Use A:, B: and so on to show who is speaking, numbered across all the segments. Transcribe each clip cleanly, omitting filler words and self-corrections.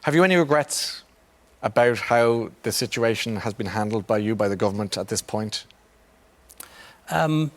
A: Have you any regrets about how the situation has been handled by you, by the government at this point?
B: I'm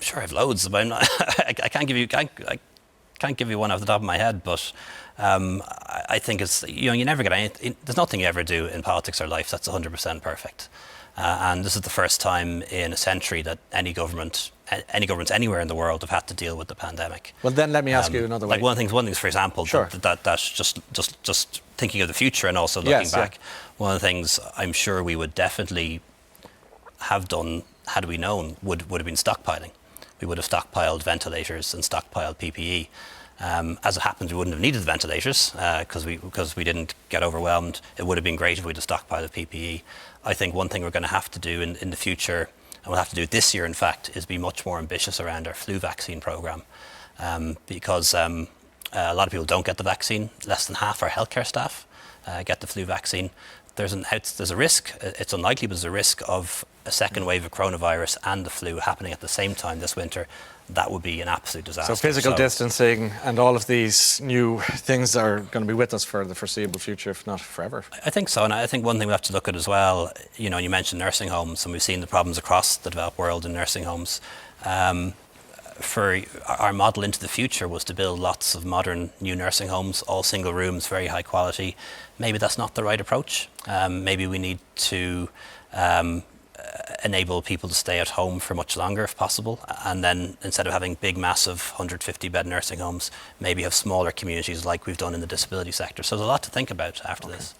B: sure I have loads, but I can't give you one off the top of my head. But I think it's, you never get anything. There's nothing you ever do in politics or life that's 100% perfect. And this is the first time in a century that any governments anywhere in the world have had to deal with the pandemic.
A: Well, then let me ask you another way.
B: Like one thing, for example,
A: sure.
B: that's just thinking of the future and also looking back. Yeah. One of the things I'm sure we would definitely have done, had we known, would have been stockpiling. We would have stockpiled ventilators and stockpiled PPE. As it happens, we wouldn't have needed ventilators because we didn't get overwhelmed. It would have been great if we'd have stockpiled PPE. I think one thing we're going to have to do in the future, and we'll have to do it this year, in fact, is be much more ambitious around our flu vaccine programme. Because a lot of people don't get the vaccine. Less than half our healthcare staff get the flu vaccine. There's a risk, it's unlikely, but there's a risk of a second wave of coronavirus and the flu happening at the same time this winter. That would be an absolute disaster.
A: So physical distancing and all of these new things are going to be with us for the foreseeable future, if not forever.
B: I think so, and I think one thing we have to look at as well, you mentioned nursing homes, and we've seen the problems across the developed world in nursing homes. For our model into the future was to build lots of modern new nursing homes, all single rooms, very high quality. Maybe that's not the right approach. Maybe we need to enable people to stay at home for much longer if possible, and then instead of having big massive 150 bed nursing homes, maybe have smaller communities like we've done in the disability sector. So there's a lot to think about after this.